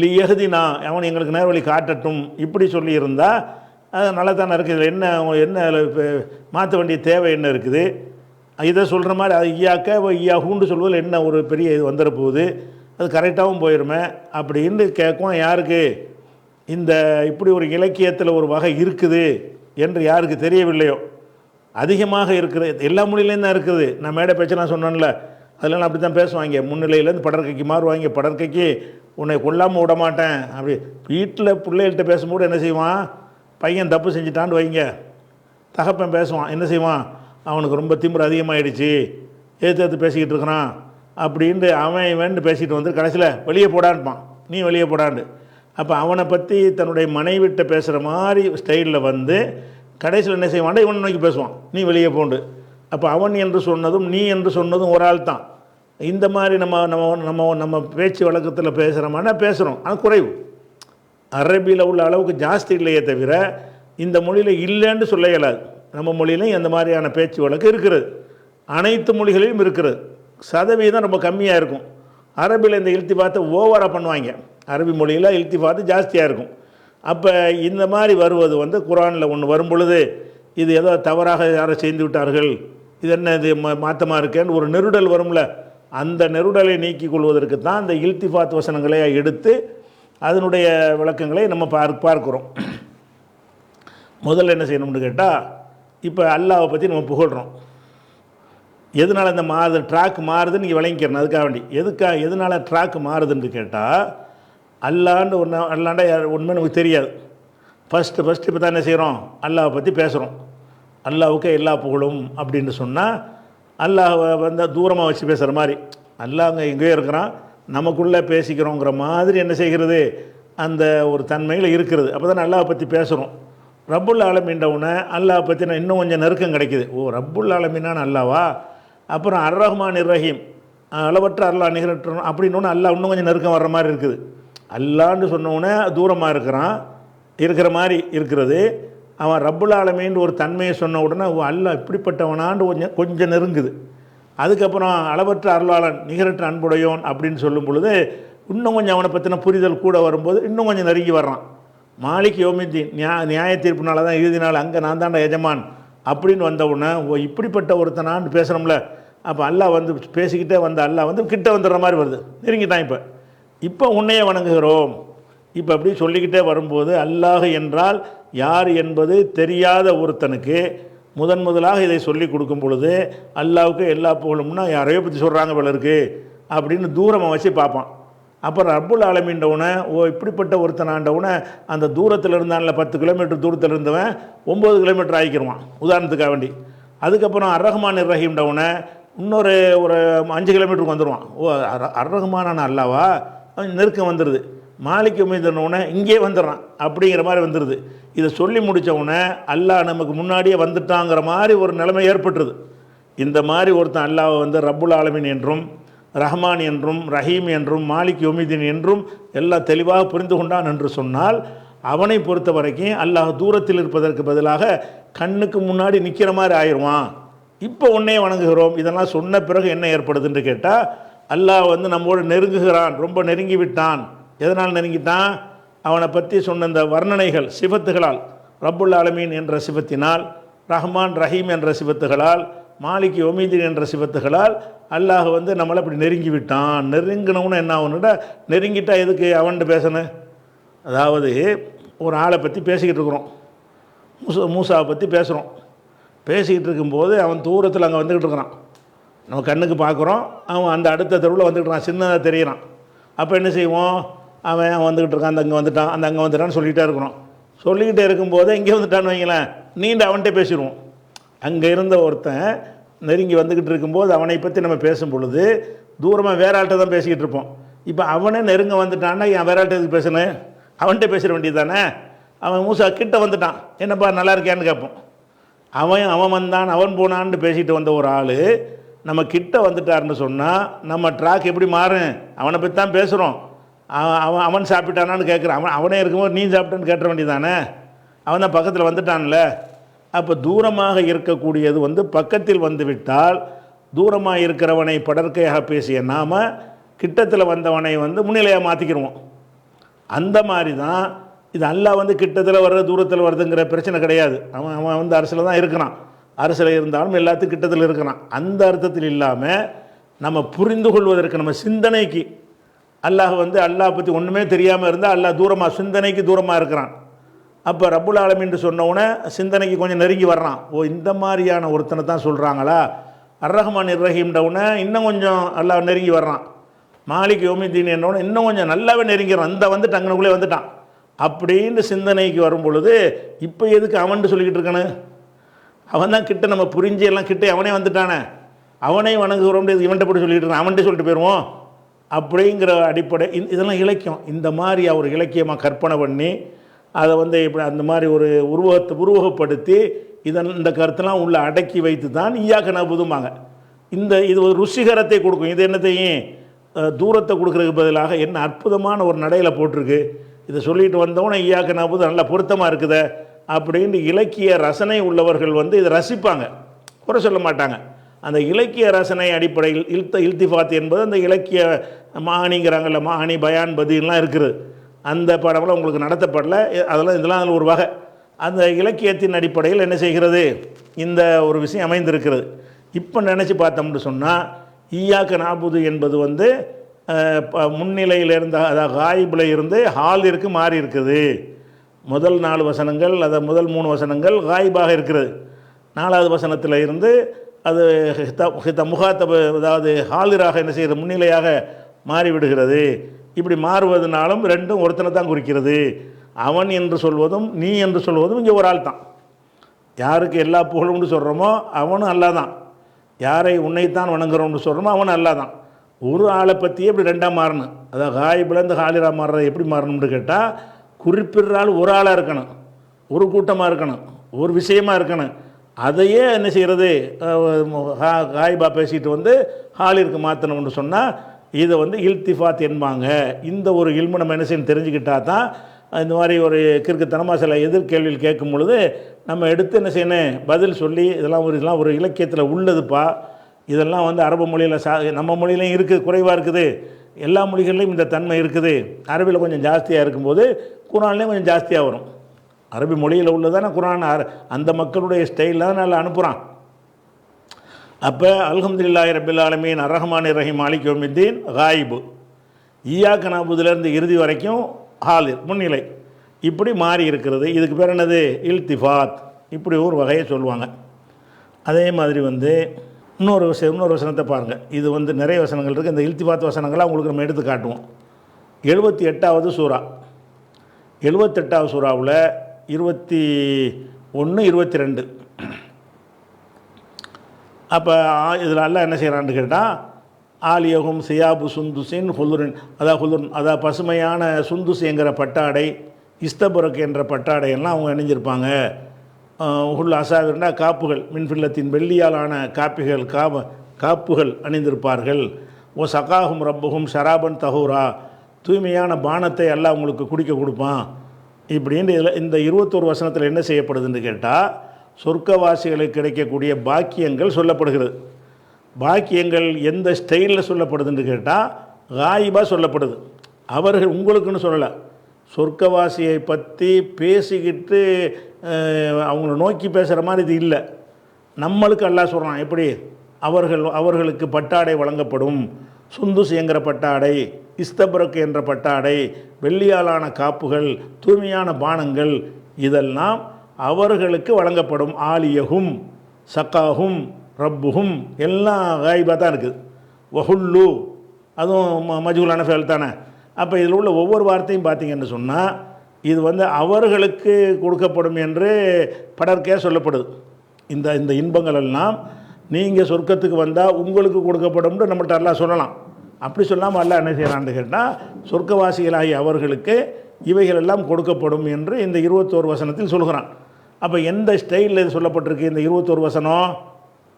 லியஹ்தினா, அவன் எங்களுக்கு நேர்வழி காட்டட்டும் இப்படி சொல்லியிருந்தால் அது நல்லா தானே இருக்குது. இதில் என்ன மாற்ற வேண்டிய தேவை என்ன இருக்குது? இதை சொல்கிற மாதிரி அது ஐயாக்க ஐயாஹூன்னு சொல்வதில் என்ன ஒரு பெரிய இது வந்துட போகுது, அது கரெக்டாகவும் போயிடுமே அப்படின்னு கேட்கும். யாருக்கு இந்த இப்படி ஒரு இலக்கியத்தில் ஒரு வகை இருக்குது என்று யாருக்கு தெரியவில்லையோ, அதிகமாக இருக்கிற எல்லா மொழியிலேயும் தான் இருக்குது. நான் மேடை பேச்செல்லாம் சொன்னேன்ல, அதெல்லாம் அப்படி தான் பேசுவாங்க. முன்னிலையிலேருந்து படற்கைக்கு மாறுவாங்க. படற்கைக்கு உன்னை கொல்லாமல் விட மாட்டேன் அப்படி. வீட்டில் பிள்ளைகள்கிட்ட பேசும்போது என்ன செய்வான்? பையன் தப்பு செஞ்சுட்டான்னு வைங்க, தகப்பன் பேசுவான். என்ன செய்வான்? அவனுக்கு ரொம்ப திமிரு அதிகமாகிடுச்சு, ஏற்று பேசிக்கிட்டு இருக்கிறான் அப்படின்ட்டு அவன் வேண்டு பேசிக்கிட்டு வந்து கடைசியில் வெளியே போடான்ப்பான், நீ வெளியே போடான்னு. அப்போ அவனை பற்றி தன்னுடைய மனைவிட்ட பேசுகிற மாதிரி ஸ்டைலில் வந்து கடைசியில் என்ன செய்வான்? இவனை நோக்கி பேசுவான், நீ வெளியே போண்டு. அப்போ அவன் என்று சொன்னதும் நீ என்று சொன்னதும் ஒரு ஆள் தான். இந்த மாதிரி நம்ம நம்ம நம்ம நம்ம பேச்சு வழக்கத்தில் பேசுகிறோம்னா பேசுகிறோம், ஆனால் குறைவு. அரபியில் உள்ள அளவுக்கு ஜாஸ்தி இல்லையே தவிர இந்த மொழியில் இல்லைன்னு சொல்ல இயலாது. நம்ம மொழியிலையும் அந்த மாதிரியான பேச்சு வழக்கு இருக்கிறது, அனைத்து மொழிகளிலும் இருக்கிறது. சதவீதம் ரொம்ப கம்மியாக இருக்கும். அரபியில் இந்த இல்திஃபாத்தை ஓவராக பண்ணுவாங்க. அரபி மொழியில் இல்திஃபாத்து ஜாஸ்தியாக இருக்கும். அப்போ இந்த மாதிரி வருவது வந்து குர்ஆனில் ஒன்று வரும் பொழுது இது ஏதோ தவறாக யாரை செய்து விட்டார்கள், இது என்ன இது மாற்றமாக இருக்கேன்னு ஒரு நெருடல் வரும்ல, அந்த நெருடலை நீக்கிக் கொள்வதற்கு தான் இந்த இல்திஃபாத் வசனங்களை எடுத்து அதனுடைய விளக்கங்களை நம்ம பார்க்குறோம். முதல்ல என்ன செய்யணும்னு கேட்டால், இப்போ அல்லாஹ்வை பற்றி நம்ம புகழ்கிறோம். எதனால் இந்த ட்ராக் மாறுதுன்னு நீங்கள் விளங்கிக்கிறணும். அதுக்காக வேண்டி எதனால் ட்ராக் மாறுதுன்னு கேட்டால், அல்லாண்டு அல்லாண்டா உண்மை நமக்கு தெரியாது. ஃபஸ்ட்டு இப்போ தான் என்ன செய்கிறோம்? அல்லாஹ்வை பற்றி பேசுகிறோம். அல்லாஹ்வுக்கு எல்லா புகழும் அப்படின்னு சொன்னால் அல்லாஹ்வை வந்து தூரமாக வச்சு பேசுகிற மாதிரி, அல்லாஹ் அங்கே எங்கேயோ இருக்கிறான், நமக்குள்ளே பேசிக்கிறோங்கிற மாதிரி என்ன செய்கிறது? அந்த ஒரு தன்மையில் இருக்கிறது. அப்போ தான் அல்லாஹ்வை பற்றி பேசுகிறோம். ரப்புல் ஆலமீன்றவுடனே அல்லாஹ் பற்றி நான் இன்னும் கொஞ்சம் நெருக்கம் கிடைக்கிது. ஓ, ரப்புல் ஆலமீனான அல்லாவா? அப்புறம் அர்ரஹ்மான் ரஹீம், அளவற்ற அல்லாஹ் நிகரற்ற அப்படின்னு அல்லாஹ் இன்னும் கொஞ்சம் நெருக்கம் வர்ற மாதிரி இருக்குது. அல்லான்னு சொன்னவுடனே தூரமாக இருக்கிற மாதிரி இருக்கிறது. அவன் ரப்புல் ஆலமீன் ஒரு தன்மையை சொன்ன உடனே ஓ, அல்லாஹ் இப்படிப்பட்டவனான்னு கொஞ்சம் நெருங்குது. அதுக்கப்புறம் அளவற்ற அருளாளன் நிகரற்ற அன்புடையோன் அப்படின்னு சொல்லும் பொழுது இன்னும் கொஞ்சம் அவனை பற்றின புரிதல் கூட வரும்போது இன்னும் கொஞ்சம் நெருங்கி வர்றான். மாலிக் யௌமித்தீன், நியாய தீர்ப்புனால தான் இறுதினால் அங்கே நான் தாண்டா எஜமான் அப்படின்னு வந்த உடனே ஓ, இப்படிப்பட்ட ஒருத்தனான்னு பேசுகிறோம்ல. அப்போ அல்லாஹ் வந்து பேசிக்கிட்டே வந்த அல்லாஹ் வந்து கிட்ட வந்துடுற மாதிரி வருது, நெருங்கிட்டான். இப்போ உன்னையே வணங்குகிறோம். இப்போ அப்படி சொல்லிக்கிட்டே வரும்போது அல்லாஹ் என்றால் யார் என்பது தெரியாத ஒருத்தனுக்கு முதலாக இதை சொல்லி கொடுக்கும் பொழுது அல்லாஹ்வுக்கு எல்லா புகழும்னா யாரையோ பற்றி சொல்கிறாங்க போல இருக்குது அப்படின்னு தூரமாக வச்சு பார்ப்பான். அப்புறம் ரப்புல் ஆலமீன்றவுடனே ஓ, இப்படிப்பட்ட ஒருத்தன் ஆண்டவுடனே அந்த தூரத்தில் இருந்தான்ல 10 கிலோமீட்டர் தூரத்தில் இருந்தவன் 9 கிலோமீட்டர் ஆகிக்கிடுவான் உதாரணத்துக்காக வேண்டி. அதுக்கப்புறம் அர்ரஹ்மான் ரஹீம்ன்றவுடனே இன்னொரு ஒரு 5 கிலோமீட்டருக்கு வந்துடுவான். ஓ, அர்ரஹ்மானான அல்லாவா? நெருக்கம் வந்துடுது. மாலிக் யௌமித்தீன்னவுடனே இங்கே வந்துடுறான் அப்படிங்கிற மாதிரி வந்துடுது. இதை சொல்லி முடித்தவுடனே அல்லாஹ் நமக்கு முன்னாடியே வந்துட்டாங்கிற மாதிரி ஒரு நிலைமை ஏற்பட்டுருது. இந்த மாதிரி ஒருத்தன் அல்லாஹ் வந்து ரப்புல் ஆலமீன் என்றும் ரஹ்மான் என்றும் ரஹீம் என்றும் மாலிக் யௌமித்தீன் என்றும் எல்லாம் தெளிவாக புரிந்து கொண்டான் என்று சொன்னால் அவனை பொறுத்த வரைக்கும் அல்லாஹ் தூரத்தில் இருப்பதற்கு பதிலாக கண்ணுக்கு முன்னாடி நிற்கிற மாதிரி ஆயிடுவான். இப்போ உன்னையே வணங்குகிறோம். இதெல்லாம் சொன்ன பிறகு என்ன ஏற்படுதுன்னு கேட்டால், அல்லாஹ் வந்து நம்மோடு நெருங்குகிறான், ரொம்ப நெருங்கி விட்டான். எதனால் நெருங்கிட்டான்? அவனை பற்றி சொன்ன இந்த வர்ணனைகள் சிஃபத்துகளால், ரப்புல் ஆலமீன் என்ற சிஃபத்தினால், ரஹ்மான் ரஹீம் என்ற சிஃபத்துகளால், மாலிக் யௌமித்தீன் என்ற சிஃபத்துகளால் அல்லாஹ் வந்து நம்மளை அப்படி நெருங்கி விட்டான். நெருங்கினவுன்னு என்ன ஆகுனுட்டா, நெருங்கிட்டா எதுக்கு அவன்கிட்ட பேசணும்? அதாவது ஒரு ஆளை பற்றி பேசிக்கிட்டு இருக்கிறோம், மூசாவை பற்றி பேசுகிறோம். பேசிக்கிட்டு இருக்கும்போது அவன் தூரத்தில் அங்கே வந்துக்கிட்டு இருக்கிறான், நம்ம கண்ணுக்கு பார்க்குறோம். அவன் அந்த அடுத்த தெருவில் வந்துக்கிட்டு இருக்கான், சின்னதாக தெரிகிறான். அப்போ என்ன செய்வோம்? அவன் வந்துக்கிட்டு இருக்கான், அந்த அங்கே வந்துட்டான், அந்த அங்கே வந்துட்டான்னு சொல்லிகிட்டே இருக்கிறோம். சொல்லிக்கிட்டே இருக்கும்போது இங்கே வந்துட்டான்னு வைங்களேன், நீண்ட அவன்கிட்ட பேசிடுவோம். அங்கே இருந்த ஒருத்தன் நெருங்கி வந்துக்கிட்டு இருக்கும்போது அவனை பற்றி நம்ம பேசும் பொழுது தூரமாக வேற ஆள்கிட்ட தான் பேசிக்கிட்டு இருப்போம். இப்போ அவனே நெருங்க வந்துட்டான்னா என் வேற ஆள்கிட்ட எதுக்கு பேசுனேன், அவன்கிட்ட பேசிட வேண்டியது தானே. அவன் மூசா கிட்ட வந்துட்டான், என்னப்பா நல்லா இருக்கியான்னு கேட்போம். அவன் வந்தான் அவன் போனான்னு பேசிட்டு வந்த ஒரு ஆள் நம்ம கிட்ட வந்துட்டாருன்னு சொன்னால் நம்ம ட்ராக் எப்படி மாறும்? அவனை பற்றி தான் பேசுகிறோம். அவன் சாப்பிட்டானான்னு கேட்குறான். அவனே இருக்கும்போது நீ சாப்பிட்டான்னு கேட்ட வேண்டியதானே. அவன் தான் பக்கத்தில் வந்துட்டான்ல. அப்போ தூரமாக இருக்கக்கூடியது பக்கத்தில் வந்து விட்டால் தூரமாக இருக்கிறவனை படற்கையாக பேசிய நாம் கிட்டத்தில் வந்தவனை முன்னிலையாக மாற்றிக்கிடுவோம். அந்த மாதிரி தான் இது. அல்லாஹ் கிட்டத்தில் வர்றது தூரத்தில் வருதுங்கிற பிரச்சனை கிடையாது. அவன் அரசில் தான் இருக்கிறான். அரசில் இருந்தாலும் எல்லாத்துக்கும் கிட்டத்தில் இருக்கிறான். அந்த அர்த்தத்தில் இல்லாமல் நம்ம புரிந்து கொள்வதற்கு நம்ம சிந்தனைக்கு அல்லாஹ் அல்லாஹ் பற்றி ஒன்றுமே தெரியாமல் இருந்தால் அல்லாஹ் தூரமாக சிந்தனைக்கு தூரமாக இருக்கிறான். அப்போ ரப்புல் ஆலமீன் சொன்னவுடனே சிந்தனைக்கு கொஞ்சம் நெருங்கி வர்றான். ஓ, இந்த மாதிரியான ஒருத்தனை தான் சொல்கிறாங்களா. அர்-ரஹ்மான் இர்-ரஹீம்டவுடனே இன்னும் கொஞ்சம் அல்லாஹ் நெருங்கி வர்றான். மாலிக் யௌமித்தீன் என்னோட இன்னும் கொஞ்சம் நல்லாவே நெருங்கிறான். அந்த அங்கனுக்குள்ளே வந்துட்டான் அப்படின்னு சிந்தனைக்கு வரும் பொழுது இப்போ எதுக்கு அவன்ட்டு சொல்லிக்கிட்டு இருக்கானு? அவன் தான் கிட்ட நம்ம புரிஞ்சு எல்லாம் கிட்டே அவனே வந்துட்டானே, அவனே வணங்குகிறோம். இவன்கிட்ட போட்டு சொல்லிட்டு இருக்கான், அவன்கிட்ட சொல்லிட்டு போயிடுவோம் அப்படிங்கிற அடிப்படை. இதெல்லாம் இலக்கியம். இந்த மாதிரி அவர் இலக்கியமாக கற்பனை பண்ணி அதை இப்படி அந்த மாதிரி ஒரு உருவகப்படுத்தி இந்த கருத்தெல்லாம் உள்ள அடக்கி வைத்து தான் ஈயாக்க நபுதும்பாங்க. இது ஒரு ருசிகரத்தை கொடுக்கும். இது என்னத்தையும் தூரத்தை கொடுக்குறதுக்கு பதிலாக என்ன அற்புதமான ஒரு நடையில் போட்டிருக்கு. இதை சொல்லிட்டு வந்தவொன்னே ஈயாக்க நபுது நல்லா பொருத்தமாக இருக்குதே அப்படின்னு இலக்கிய ரசனை உள்ளவர்கள் இதை ரசிப்பாங்க, குறை சொல்ல மாட்டாங்க. அந்த இலக்கிய ரசனை அடிப்படையில் இல்திஃபாத் என்பது அந்த இலக்கிய மானிங்கிறாங்கல்ல, மானி பயான் பதிலாம் இருக்குது. அந்த பாடமெல்லாம் உங்களுக்கு நடத்தப்படலை. இதெல்லாம் அதில் ஒரு வகை. அந்த இலக்கியத்தின் அடிப்படையில் என்ன செய்கிறது, இந்த ஒரு விஷயம் அமைந்திருக்கிறது. இப்போ நினச்சி பார்த்தோம்னு சொன்னால் ஈயாக்க நாபுது என்பது முன்னிலையிலிருந்து, அதாவது காயிபில் இருந்து ஹாலிற்கு மாறி இருக்குது. முதல் 4 வசனங்கள், அதை முதல் 3 வசனங்கள் காயிபாக இருக்கிறது. 4வது வசனத்தில் இருந்து அது முகாத்தபு, அதாவது ஹாலிராக என்ன செய்கிறது, முன்னிலையாக மாறிவிடுகிறது. இப்படி மாறுவதனாலும் ரெண்டும் ஒருத்தனை தான் குறிக்கிறது. அவன் என்று சொல்வதும் நீ என்று சொல்வதும் இங்கே ஒரு ஆள் தான். யாருக்கு எல்லா புகழும்னு சொல்கிறோமோ அவனும் அல்லா தான். யாரை உன்னைத்தான் வணங்குறோம்னு சொல்கிறோமோ அவன் அல்லா தான். ஒரு ஆளை பற்றியே இப்படி ரெண்டாக மாறணும். அதாவது காயிபிலேருந்து ஹாலிரா மாறுறது எப்படி மாறணும்னு கேட்டால், குறிப்பிடுற ஆள் ஒரு ஆளாக இருக்கணும், ஒரு கூட்டமாக இருக்கணும், ஒரு விஷயமாக இருக்கணும். அதையே என்ன செய்கிறது, காயிபா பேசிட்டு ஹாலிற்கு மாற்றணும்னு சொன்னால் இதை இல்திஃபாத் என்பாங்க. இந்த ஒரு இல்மு நம்ம என்ன செய்யணும் தெரிஞ்சுக்கிட்டா தான் இந்த மாதிரி ஒரு கிறுக்குத்தனமாக சில எதிர்கேள்வியில் கேட்கும் பொழுது நம்ம எடுத்து என்ன செய்யணும் பதில் சொல்லி இதெல்லாம் ஒரு இலக்கியத்தில் உள்ளதுப்பா. இதெல்லாம் அரபு மொழியில் நம்ம மொழியிலையும் இருக்குது, குறைவாக இருக்குது. எல்லா மொழிகள்லையும் இந்த தன்மை இருக்குது. அரபியில் கொஞ்சம் ஜாஸ்தியாக இருக்கும்போது குரான்லேயும் கொஞ்சம் ஜாஸ்தியாக வரும். அரபி மொழியில் உள்ளதான குரான் அந்த மக்களுடைய ஸ்டைலில் தான் நல்லா அனுப்புகிறான். அப்போ அல்ஹம்துலில்லாஹி ரப்பில் ஆலமீன் அர்-ரஹ்மான் இர்-ரஹீம் மாலிக் யௌமித்தீன் காயிபு, ஈயாக்க நஅபுதுலேருந்து இறுதி வரைக்கும் ஹாலிர் முன்னிலை, இப்படி மாறி இருக்கிறது. இதுக்கு பேர் என்னது, இல்திஃபாத். இப்படி ஒரு வகையை சொல்லுவாங்க. அதே மாதிரி இன்னொரு வசனத்தை பாருங்கள். இது நிறைய வசனங்கள் இருக்குது. இந்த இல்திஃபாத் வசனங்களாக உங்களுக்கு நம்ம எடுத்து காட்டுவோம். 78வது சூரா, 78வது சூறாவில் 21, 22. அப்போ இதில் எல்லாம் என்ன செய்கிறான்னு கேட்டால், ஆலியகும் சியாபு சுந்துசின் ஹுலுரின், அதாவது பசுமையான சுந்துசிங்கிற பட்டாடை, இஸ்தபுரக் என்ற பட்டாடையெல்லாம் அவங்க அணிஞ்சிருப்பாங்க. ஹுல் அசாவிர்னா காப்புகள், மின்ஃபில்லத்தின் வெள்ளியாலான காப்புகள் அணிந்திருப்பார்கள். ஓ சகாஹும் ரப்புகும் ஷராபன் தஹூரா, தூய்மையான பானத்தை எல்லாம் அவங்களுக்கு குடிக்க கொடுப்பான். இப்படின்னு இந்த 21 வசனத்தில் என்ன செய்யப்படுதுன்னு கேட்டால், சொர்க்கவாசிகளுக்கு கிடைக்கக்கூடிய பாக்கியங்கள் சொல்லப்படுகிறது. பாக்கியங்கள் எந்த ஸ்டைலில் சொல்லப்படுதுன்னு கேட்டால் காயிபாக சொல்லப்படுது. அவர்கள் உங்களுக்குன்னு சொல்லலை, சொர்க்கவாசியை பற்றி பேசிக்கிட்டு அவங்கள நோக்கி பேசுகிற மாதிரி இது இல்லை. நம்மளுக்கு அல்லாஹ் சொல்கிறான் எப்படி, அவர்களுக்கு பட்டாடை வழங்கப்படும். சுந்துஸ் என்கிற பட்டாடை, இஸ்தபரக் என்ற பட்டாடை, வெள்ளியாலான காப்புகள், தூய்மையான பானங்கள், இதெல்லாம் அவர்களுக்கு வழங்கப்படும். ஆலியகும் சக்காஹும் ரப்புஹும் எல்லாம் காயிபாக தான் இருக்குது. வஹுல்லு அதுவும் மஜ்ஹூலான ஃபேல் தானே. அப்போ இதில் உள்ள ஒவ்வொரு வார்த்தையும் பார்த்தீங்கன்னு சொன்னால் இது வந்து அவர்களுக்கு கொடுக்கப்படும் என்று படர்க்கையாக சொல்லப்படுது. இந்த இந்த இன்பங்கள் எல்லாம் நீங்கள் சொர்க்கத்துக்கு வந்தால் உங்களுக்கு கொடுக்கப்படும்னு நம்மள்ட்ட எல்லாம் சொல்லலாம். அப்படி சொல்லாமல் அல்ல என்ன செய்கிறான்னு கேட்டால் சொர்க்கவாசிகளாகி அவர்களுக்கு இவைகள் எல்லாம் கொடுக்கப்படும் என்று இந்த 21 வசனத்தில் சொல்கிறான். அப்போ எந்த ஸ்டைலில் இது சொல்லப்பட்டிருக்கு? இந்த 21 வசனம்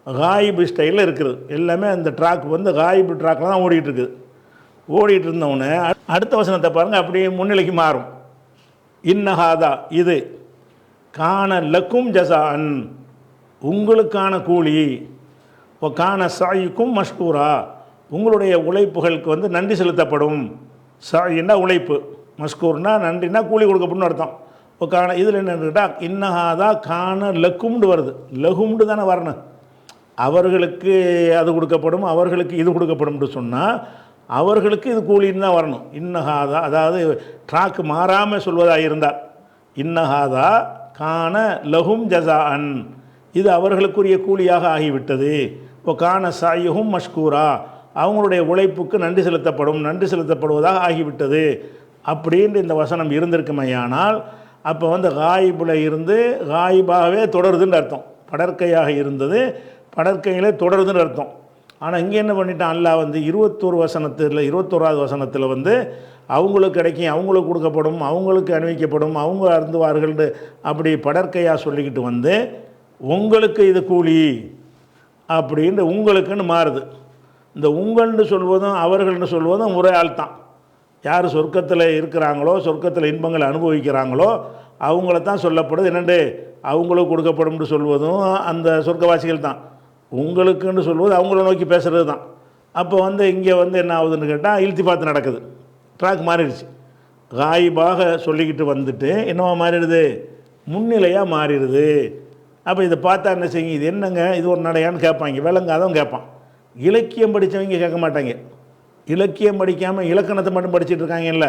காயிபு ஸ்டைலில் இருக்குது. எல்லாமே அந்த ட்ராக் வந்து காயிபு ட்ராக்கில் தான் ஓடிட்டுருக்குது. ஓடிட்டு இருந்தவொடனே அடுத்த வசனத்தை பாருங்கள், அப்படியே முன்னிலைக்கு மாறும். இன்னஹாதா இது கான லக்கும் ஜசான் உங்களுக்கான கூலி, ஓ கான சாய்க்கும் மஷ்கூரா உங்களுடைய உழைப்புகளுக்கு வந்து நன்றி செலுத்தப்படும். சாயின்னா உழைப்பு, மஷ்கூர்னா நன்றினா கூலி கொடுக்கப்படும் அர்த்தம். இப்போ காண இதில் என்னன்னு கேட்டால் இன்னஹாதா காண லக்கும்னு வருது. லகும்னு தானே வரணும். அவர்களுக்கு அது கொடுக்கப்படும், அவர்களுக்கு இது கொடுக்கப்படும்னு சொன்னால் அவர்களுக்கு இது கூலின்னு தான் வரணும். இன்னஹாதா அதாவது ட்ராக்கு மாறாமல் சொல்வதாக இருந்தால் இன்னஹாதா காண லகும் ஜசான் இது அவர்களுக்குரிய கூலியாக ஆகிவிட்டது. இப்போ காண சாயுகும் மஷ்கூரா அவங்களுடைய உழைப்புக்கு நன்றி செலுத்தப்படும், நன்றி செலுத்தப்படுவதாக ஆகிவிட்டது அப்படின்ட்டு இந்த வசனம் இருந்திருக்குமையானால் அப்போ வந்து காயிபில் இருந்து காயிபாகவே தொடருதுன்னு அர்த்தம். படற்கையாக இருந்தது படற்கையிலே தொடருதுன்னு அர்த்தம். ஆனால் இங்கே என்ன பண்ணிட்டான் அல்லாஹ் வந்து 21வது வசனத்தில் வந்து அவங்களுக்கு கிடைக்கும், அவங்களுக்கு கொடுக்கப்படும், அவங்களுக்கு அணிவிக்கப்படும், அவங்க அருந்துவார்கள்னு அப்படி படற்கையாக சொல்லிக்கிட்டு வந்து உங்களுக்கு இது கூலி அப்படின்ட்டு உங்களுக்குன்னு மாறுது. இந்த உங்கள்னு சொல்வதும் அவர்கள்னு சொல்வதும் ஒரே ஆள் தான். யார் சொர்க்கத்தில் இருக்கிறாங்களோ, சொர்க்கத்தில் இன்பங்களை அனுபவிக்கிறாங்களோ அவங்கள தான் சொல்லப்படுது. என்னண்டு அவங்களுக்கு கொடுக்கப்படும்னு சொல்வதும் அந்த சொர்க்கவாசிகள் தான். உங்களுக்குன்னு சொல்வது அவங்கள நோக்கி பேசுகிறது தான். அப்போ வந்து இங்கே வந்து என்ன ஆகுதுன்னு கேட்டால் இல்திஃபாத் நடக்குது. ட்ராக் மாறிடுச்சு. காயிபாக சொல்லிக்கிட்டு வந்துட்டு என்னவா மாறிடுது, முன்னிலையாக மாறிடுது. அப்போ இதை பார்த்தா என்ன செய்யுங்க, இது என்னங்க இது ஒரு நடையான்னு கேட்பாங்க. விளங்காதவன் கேட்பான். இலக்கியம் படித்தவங்க கேட்க மாட்டாங்க. இலக்கியம் படிக்காமல் இலக்கணத்தை மட்டும் படிச்சுட்டு இருக்காங்கல்ல,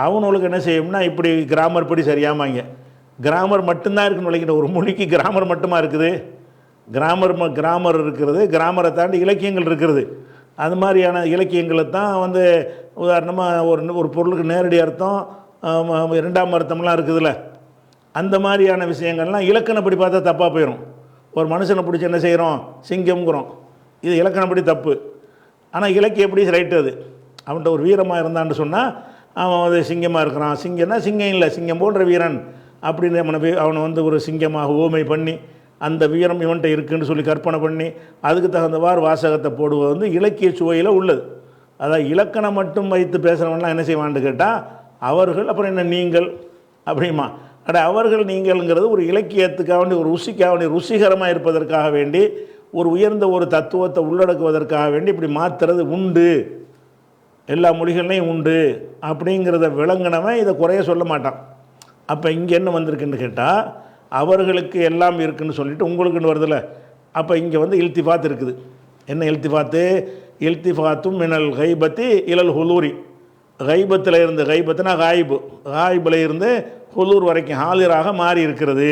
அவனுங்களுக்கு என்ன செய்யும்னா இப்படி கிராமர் படி சரியாமாங்க. கிராமர் மட்டும்தான் இருக்குன்னு நினைக்கிற ஒரு மொழிக்கு கிராமர் மட்டுமா இருக்குது? கிராமர் இருக்கிறது, கிராமரை தாண்டி இலக்கியங்கள் இருக்கிறது. அது மாதிரியான இலக்கியங்களை தான் வந்து உதாரணமாக ஒரு பொருளுக்கு நேரடி அர்த்தம், இரண்டாம் அர்த்தம்லாம் இருக்குதுல்ல, அந்த மாதிரியான விஷயங்கள்லாம் இலக்கணப்படி பார்த்தா தப்பாக போயிடும். ஒரு மனுஷனை பிடிச்சி என்ன செய்கிறோம், சிங்கம்ங்கிறோம், இது இலக்கணப்படி தப்பு. ஆனால் இலக்கியப்படி ரைட்டு. அது அவன்கிட்ட ஒரு வீரமாக இருந்தான்னு சொன்னால் அவன் வந்து சிங்கமாக இருக்கிறான். சிங்கம்னா சிங்கம் இல்லை, சிங்கம் போன்ற வீரன் அப்படின்னு அவனை வந்து ஒரு சிங்கமாக ஊமை பண்ணி அந்த வீரம் இவன்கிட்ட இருக்குன்னு சொல்லி கற்பனை பண்ணி அதுக்கு தகுந்தவாறு வாசகத்தை போடுவது வந்து இலக்கிய சுவையில் உள்ளது. அதாவது இலக்கணம் மட்டும் வைத்து பேசுகிறவன்லாம் என்ன செய்வான்னு கேட்டால் அவர்கள், அப்புறம் என்ன நீங்கள் அப்படிமா. அவர்கள் நீங்கள்ங்கிறது ஒரு இலக்கியத்துக்காக வேண்டி, ஒரு ருசிக்காக வேண்டி, ருசிகரமாக இருப்பதற்காக வேண்டி, ஒரு உயர்ந்த ஒரு தத்துவத்தை உள்ளடக்குவதற்காக வேண்டி இப்படி மாற்றுறது உண்டு, எல்லா மொழிகள்லையும் உண்டு அப்படிங்கிறத விளங்கினவன் இதை குறைய சொல்ல மாட்டான். அப்போ இங்கே என்ன வந்திருக்குன்னு கேட்டால் அவர்களுக்கு எல்லாம் இருக்குதுன்னு சொல்லிவிட்டு உங்களுக்குன்னு வருதில்ல. அப்போ இங்கே வந்து இல்திஃபாத் இருக்குது. என்ன இல்திஃபாத்து? இல்திஃபாத்தும் மினல் கைபத்தி இலல் ஹுலூரி. கைபத்தில் இருந்து, கைபத்துனா காயிபு, காயிபில் இருந்து ஹுலூர் வரைக்கும் ஹாலிராக மாறி இருக்கிறது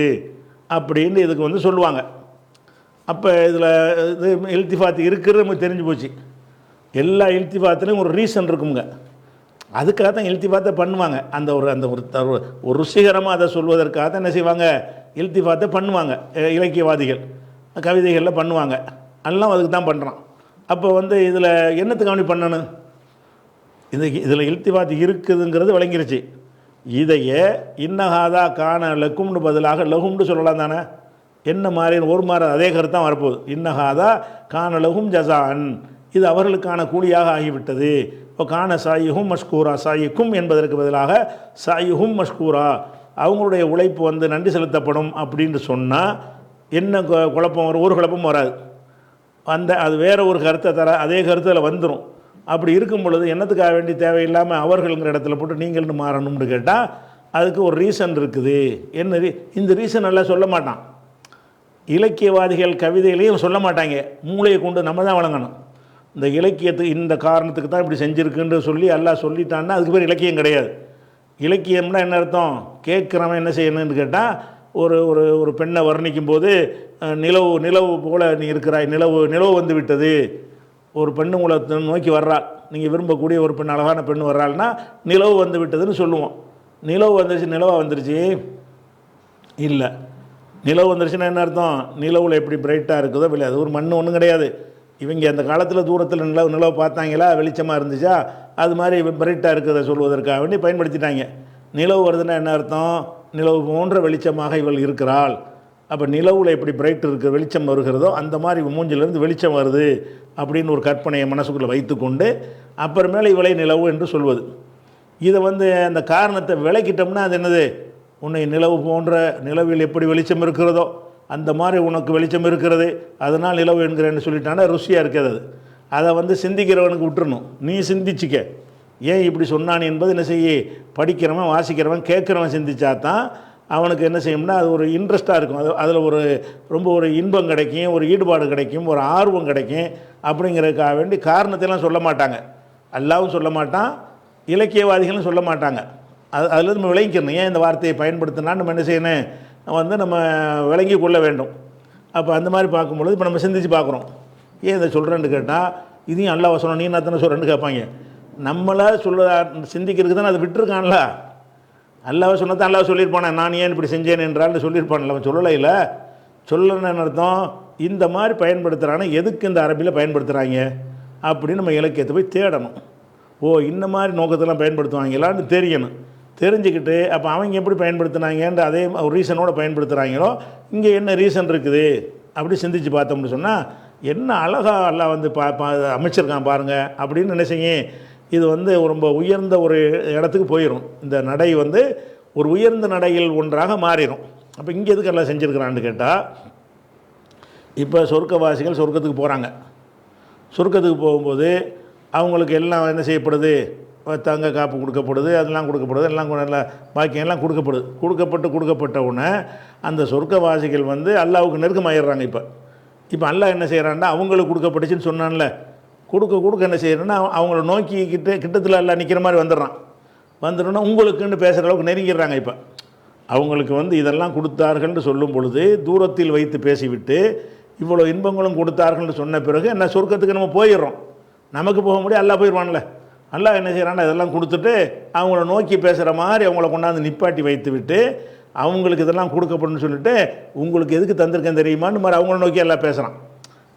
அப்படின்னு இதுக்கு வந்து சொல்லுவாங்க. அப்போ இதில் இது இல்திஃபாத் இருக்கிறது நமக்கு தெரிஞ்சு போச்சு. எல்லா இல்திஃபாத்துலேயும் ஒரு ரீசன் இருக்குங்க. அதுக்காக தான் இல்திஃபாத்தை பண்ணுவாங்க. அந்த ஒரு ருசிகரமாக அதை சொல்வதற்காக தான் என்ன செய்வாங்க, இல்திஃபாத்தை பண்ணுவாங்க. இலக்கியவாதிகள் கவிதைகளில் பண்ணுவாங்க. எல்லாம் அதுக்கு தான் பண்ணுறான். அப்போ வந்து இதில் என்னத்துக்கு அவனி பண்ணணும், இதில் இல்திஃபாத் இருக்குதுங்கிறது விளங்கிருச்சு. இதையே இன்னஹாதா காண லக்கும்னு பதிலாக லகும்னு சொல்லலாம் தானே. என்ன மாதிரி ஒரு மாதிரி அதே கருத்து தான் வரப்போகுது. இன்னஹாதா காண லகும் ஜசான் இது அவர்களுக்கான கூலியாக ஆகிவிட்டது. இப்போ காண சாயுகும் மஷ்கூரா, சாயிக்கும் என்பதற்கு பதிலாக சாயுகும் மஷ்கூரா அவங்களுடைய உழைப்பு வந்து நன்றி செலுத்தப்படும் அப்படின்னு சொன்னால் என்ன குழப்பம் வரும்? ஒரு குழப்பமும் வராது. அது வேறு ஒரு கருத்தை தர அதே கருத்தில் வந்துடும். அப்படி இருக்கும் பொழுது என்னத்துக்காக வேண்டி தேவையில்லாமல் அவர்களுங்கிற இடத்துல போட்டு நீங்கள்னு மாறணும்னு கேட்டால் அதுக்கு ஒரு ரீசன் இருக்குது. என்ன இந்த ரீசன் எல்லாம் சொல்ல மாட்டான். இலக்கியவாதிகள் கவிதையிலையும் சொல்ல மாட்டாங்க. மூளையை கொண்டு நம்ம தான் வழங்கணும். இந்த இலக்கியத்துக்கு இந்த காரணத்துக்கு தான் இப்படி செஞ்சுருக்குன்னு சொல்லி எல்லாம் சொல்லிட்டான்னா அதுக்கு பேர் இலக்கியம் கிடையாது. இலக்கியம்னா என்ன அர்த்தம்? கேட்குறவன் என்ன செய்யணும்னு கேட்டால் ஒரு ஒரு ஒரு பெண்ணை வர்ணிக்கும் போது நிலவு போல் நீ இருக்கிறாய், நிலவு வந்து விட்டது, ஒரு பெண்ணு உங்களை நோக்கி வர்றாள், நீங்கள் விரும்பக்கூடிய ஒரு பெண், அழகான பெண் வர்றாள்னா நிலவு வந்து விட்டதுன்னு சொல்லுவோம். நிலவு வந்துருச்சு, நிலவாக வந்துருச்சு இல்லை. நிலவு வந்துருச்சுன்னா என்ன அர்த்தம்? நிலவில் எப்படி பிரைட்டாக இருக்குதோ இல்லை, அது ஒரு மண் ஒன்றும் கிடையாது. இவங்க அந்த காலத்தில் தூரத்தில் நிலவு பார்த்தாங்களா, வெளிச்சமாக இருந்துச்சா, அது மாதிரி பிரைட்டாக இருக்கிறத சொல்வதற்காக வேண்டி பயன்படுத்திட்டாங்க. நிலவு வருதுன்னா என்ன அர்த்தம்? நிலவு போன்ற வெளிச்சமாக இவள் இருக்கிறாள். அப்போ நிலவில் எப்படி பிரைட் இருக்குது, வெளிச்சம் வருகிறதோ அந்த மாதிரி மூஞ்சிலேருந்து வெளிச்சம் வருது அப்படின்னு ஒரு கற்பனையை மனசுக்குள்ளே வைத்துக்கொண்டு அப்புறமேலே இவளை நிலவு என்று சொல்வது. இதை அந்த காரணத்தை விளக்கிட்டோம்னா அது என்னது? உன்னை நிலவு போன்ற, நிலவில் எப்படி வெளிச்சம் இருக்கிறதோ அந்த மாதிரி உனக்கு வெளிச்சம் இருக்கிறது, அதனால் நிலவு என்கிறேன்னு சொல்லிட்டானா ருசியாக இருக்கிறது. அதை சிந்திக்கிறவனுக்கு விட்டுறணும். நீ சிந்திச்சிக்க, ஏன் இப்படி சொன்னான் என்பது என்ன செய்ய, படிக்கிறவன், வாசிக்கிறவன், கேட்குறவன் சிந்திச்சா தான் அவனுக்கு என்ன செய்யும்னா அது ஒரு இன்ட்ரெஸ்ட்டாக இருக்கும். அதில் ரொம்ப ஒரு இன்பம் கிடைக்கும், ஒரு ஈடுபாடு கிடைக்கும், ஒரு ஆர்வம் கிடைக்கும். அப்படிங்கிறதுக்காக வேண்டி காரணத்தைலாம் சொல்ல மாட்டாங்க. அல்லாவும் சொல்ல மாட்டான், இலக்கியவாதிகளும் சொல்ல மாட்டாங்க. அதில் நம்ம விளங்கிக்கணும், ஏன் இந்த வார்த்தையை பயன்படுத்தினான்னு நம்ம என்ன செய்யணும், நம்ம விளங்கி கொள்ள வேண்டும். அப்போ அந்த மாதிரி பார்க்கும்பொழுது இப்போ நம்ம சிந்திச்சு பார்க்குறோம், ஏன் இதை சொல்கிறேன்னு கேட்டால் இதையும் அல்லாஹ் சொல்லணும், நீ என்ன தானே சொல்கிறேன்னு கேட்பாங்க. நம்மளாக சிந்திக்கிறதுக்கு தானே அதை விட்டுருக்கான்ல. அல்லாஹ் சொன்னதான் அல்லாஹ் சொல்லியிருப்பானே, நான் ஏன் இப்படி செஞ்சேன் என்றால் சொல்லியிருப்பான்ல. அவன் சொல்லலை. இல்லை சொல்லணுன்னு அர்த்தம், இந்த மாதிரி பயன்படுத்துகிறானே எதுக்கு இந்த அரபியில் பயன்படுத்துகிறாங்க அப்படின்னு நம்ம இலக்கியத்தை போய் தேடணும். ஓ, இந்த மாதிரி நோக்கத்தெல்லாம் பயன்படுத்துவாங்களான்னு தெரியணும். தெரிஞ்சுக்கிட்டு அப்போ அவங்க எப்படி பயன்படுத்துனாங்கன்ற அதே ஒரு ரீசனோடு பயன்படுத்துகிறாங்களோ இங்கே என்ன ரீசன் இருக்குது அப்படி சிந்திச்சு பார்த்தோம்னு சொன்னால் என்ன அழகாக எல்லாம் அமைச்சிருக்கான் பாருங்கள் அப்படின்னு நினைச்சிங்க. இது ரொம்ப உயர்ந்த ஒரு இடத்துக்கு போயிடும். இந்த நடை ஒரு உயர்ந்த நடையில் ஒன்றாக மாறிடும். அப்போ இங்கே எதுக்கு எல்லாம் செஞ்சுருக்கிறான்னு கேட்டால், இப்போ சொர்க்கவாசிகள் சொர்க்கத்துக்கு போகிறாங்க. சொர்க்கத்துக்கு போகும்போது அவங்களுக்கு எல்லாம் என்ன செய்யப்படுது, தங்க காப்பு கொடுக்கப்படுது, அதெல்லாம் கொடுக்கப்படுது, எல்லாம் நல்லா பாக்கியம் எல்லாம் கொடுக்கப்பட்ட உடனே அந்த சொர்க்கவாசிகள் அல்லாவுக்கு நெருக்கமாயிடுறாங்க. இப்போ அல்லாஹ் என்ன செய்கிறான்னா, அவங்களுக்கு கொடுக்கப்பட்டுச்சுன்னு சொன்னான்ல, கொடுக்க என்ன செய்யறேன்னா அவங்கள நோக்கி கிட்டத்தில் எல்லாம் நிற்கிற மாதிரி வந்துடும்னா உங்களுக்குன்னு பேசுகிற அளவுக்கு நெருங்கிடுறாங்க. இப்போ அவங்களுக்கு இதெல்லாம் கொடுத்தார்கள்னு சொல்லும் பொழுது தூரத்தில் வைத்து பேசிவிட்டு இவ்வளோ இன்பங்களும் கொடுத்தார்கள்னு சொன்ன பிறகு என்ன, சொர்க்கத்துக்கு நம்ம போயிடுறோம். நமக்கு போக முடியாது, அல்லாஹ் போயிடுவான்ல. அல்லாஹ் என்ன செய்கிறான்னா இதெல்லாம் கொடுத்துட்டு அவங்கள நோக்கி பேசுகிற மாதிரி அவங்கள கொண்டாந்து நிப்பாட்டி வைத்து விட்டு அவங்களுக்கு இதெல்லாம் கொடுக்கப்படணும்னு சொல்லிட்டு உங்களுக்கு எதுக்கு தந்திருக்கேன் தெரியுமான்னு மாதிரி அவங்கள நோக்கி எல்லாம் பேசுகிறான்.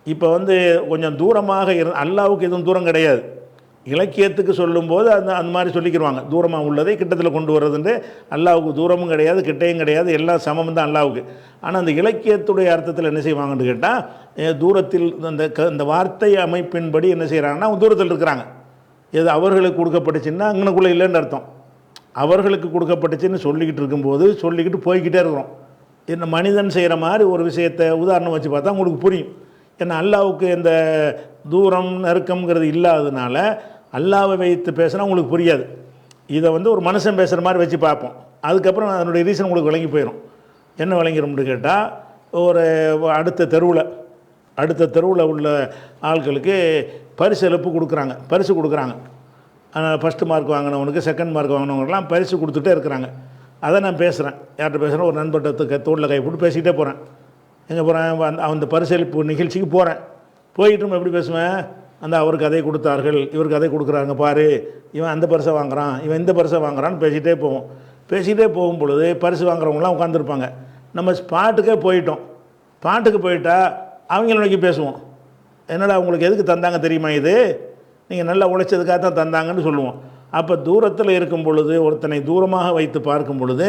இப்போ கொஞ்சம் தூரமாக அல்லாவுக்கு எதுவும் தூரம் கிடையாது. இலக்கியத்துக்கு சொல்லும்போது அந்த மாதிரி சொல்லிக்கிடுவாங்க, தூரமாக உள்ளதை கிட்டத்தில் கொண்டு வர்றதுன்ட்டு. அல்லாவுக்கு தூரமும் கிடையாது, கிட்டையும் கிடையாது, எல்லாம் சமம் தான் அல்லாவுக்கு. ஆனால் அந்த இலக்கியத்துடைய அர்த்தத்தில் என்ன செய்வாங்கன்னு கேட்டால், தூரத்தில் அந்த வார்த்தை அமைப்பின்படி என்ன செய்கிறாங்கன்னா தூரத்தில் இருக்கிறாங்க. எது அவர்களுக்கு கொடுக்கப்பட்டுச்சுன்னா அங்கனுக்குள்ளே இல்லைன்னு அர்த்தம். அவர்களுக்கு கொடுக்கப்பட்டுச்சுன்னு சொல்லிக்கிட்டு இருக்கும்போது சொல்லிக்கிட்டு போய்கிட்டே இருக்கிறோம். என்ன மனிதன் செய்கிற மாதிரி ஒரு விஷயத்தை உதாரணம் வச்சு பார்த்தா உங்களுக்கு புரியும். ஏன்னா அல்லாவுக்கு இந்த தூரம் நெருக்கம்ங்கிறது இல்லாததுனால அல்லாவை வைத்து பேசுனா உங்களுக்கு புரியாது. இதை ஒரு மனுஷன் பேசுகிற மாதிரி வச்சு பார்ப்போம். அதுக்கப்புறம் அதனுடைய ரீசன் உங்களுக்கு விளங்கி போயிடும். என்ன விளங்கிடும்னு கேட்டால், ஒரு அடுத்த தெருவில் உள்ள ஆட்களுக்கு பரிசு கொடுக்குறாங்க. ஃபஸ்ட்டு மார்க் வாங்கினவனுக்கு, செகண்ட் மார்க் வாங்கினவங்களுக்கெல்லாம் பரிசு கொடுத்துட்டே இருக்கிறாங்க. அதை நான் பேசுகிறேன், யார்கிட்ட பேசுகிறேன், ஒரு நண்பர்கிட்ட தோளில் கை போட்டு பேசிக்கிட்டே போகிறேன். எங்கே போகிறேன், அந்த பரிசளிப்பு நிகழ்ச்சிக்கு போகிறேன். போயிட்டு நம்ம எப்படி பேசுவேன், அவருக்கு அதை கொடுத்தார்கள், இவருக்கு அதை கொடுக்குறாங்க பாரு, இவன் அந்த பரிசை வாங்குறான், இவன் இந்த பரிசை வாங்குறான்னு பேசிகிட்டே போவோம். பேசிகிட்டே போகும் பொழுது பரிசு வாங்குறவங்களாம் உட்காந்துருப்பாங்க. நம்ம ஸ்பாட்டுக்கே போயிட்டால் அவங்கள நோக்கி பேசுவோம். என்னடா உங்களுக்கு எதுக்கு தந்தாங்க தெரியுமா, இது நீங்கள் நல்லா உழைச்சதுக்காக தான் தந்தாங்கன்னு சொல்லுவோம். அப்போ தூரத்தில் இருக்கும் பொழுது, ஒருத்தனை தூரமாக வைத்து பார்க்கும் பொழுது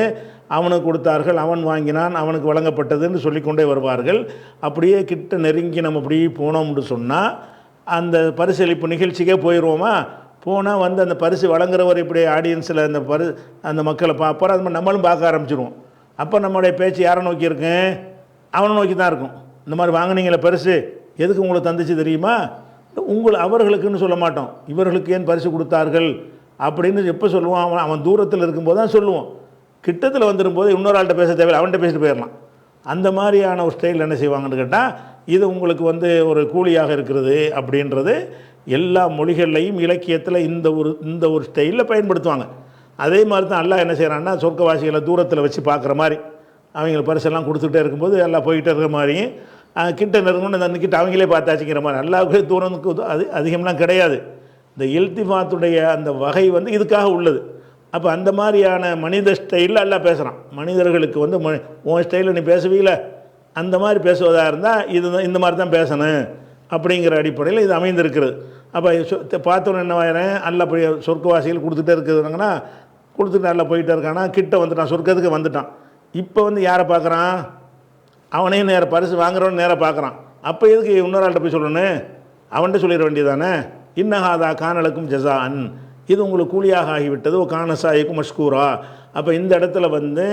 அவனுக்கு கொடுத்தார்கள், அவன் வாங்கினான், அவனுக்கு வழங்கப்பட்டதுன்னு சொல்லிக்கொண்டே வருவார்கள். அப்படியே கிட்ட நெருங்கி நம்ம அப்படி போனோம்னு சொன்னால் அந்த பரிசளிப்பு நிகழ்ச்சிக்கே போயிடுவோமா. போனால் அந்த பரிசு வழங்குறவர் இப்படி ஆடியன்ஸில் அந்த மக்களை பார்ப்பார். அது மாதிரி நம்மளும் பார்க்க ஆரம்பிச்சிடுவோம். அப்போ நம்மளுடைய பேச்சு யாரை நோக்கி இருக்கும், அவனை நோக்கி தான் இருக்கும். இந்த மாதிரி வாங்கினீங்களே பரிசு, எதுக்கு உங்களுக்கு தந்துச்சு தெரியுமா, அவர்களுக்குன்னு சொல்ல மாட்டோம், இவர்களுக்கு ஏன் பரிசு கொடுத்தார்கள் அப்படின்னு எப்போ சொல்லுவான். அவன் தூரத்தில் இருக்கும்போது தான் சொல்லுவோம். கிட்டத்தில் வந்துடும்போது இன்னொரு ஆள்கிட்ட பேச தேவையில்லை, அவன்கிட்ட பேசிட்டு போயிடலாம். அந்த மாதிரியான ஒரு ஸ்டைல் என்ன செய்வாங்கன்னு கேட்டால், இது உங்களுக்கு ஒரு கூலியாக இருக்கிறது அப்படின்றது எல்லா மொழிகள்லையும் இலக்கியத்தில் இந்த ஒரு ஸ்டைலில் பயன்படுத்துவாங்க. அதே மாதிரி தான் அல்லாஹ் என்ன செய்கிறான்னா, சொர்க்கவாசிகளை தூரத்தில் வச்சு பார்க்குற மாதிரி அவங்களுக்கு பரிசெல்லாம் கொடுத்துக்கிட்டே இருக்கும்போது எல்லாம் போய்கிட்டே இருக்கிற மாதிரியும் கிட்ட நெருங்கணும் அந்த கிட்ட அவங்களே பார்த்தாச்சுங்கிற மாதிரி. அல்லாஹ்வுக்கு தூரத்துக்கு அது அதிகம்லாம் கிடையாது. இந்த இல்திஃபாத்துடைய அந்த வகை வந்து இதுக்காக உள்ளது. அப்போ அந்த மாதிரியான மனித ஸ்டைலில் எல்லாம் பேசுகிறான். மனிதர்களுக்கு வந்து உன் ஸ்டைலில் நீ பேசுவீங்கள அந்த மாதிரி பேசுவதாக இருந்தால் இது இந்த மாதிரி தான் பேசணும் அப்படிங்கிற அடிப்படையில் இது அமைந்திருக்கிறது. அப்போ பார்த்தோன்னு என்ன ஆயிரேன், அல்ல அப்படி சொர்க்கவாசிகள் கொடுத்துட்டே இருக்குதுங்கன்னா கொடுத்துட்டு நல்லா போயிட்டே இருக்கானா, கிட்ட வந்துட்டான், சொர்க்கத்துக்கு வந்துட்டான். இப்போ வந்து யாரை பார்க்குறான், அவனையும் நேராக பரிசு வாங்குறவன் நேராக பார்க்குறான். அப்போ எதுக்கு இன்னொரு ஆள்கிட்ட போய் சொல்லணும், அவன்கிட்ட சொல்லிட வேண்டியதானே. இன்னஹாதா கானலுக்கும் ஜஸான், இது உங்களுக்கு கூலியாக ஆகிவிட்டது. ஓ கானசாயிக்கும் மஷ்கூரா. அப்போ இந்த இடத்துல வந்து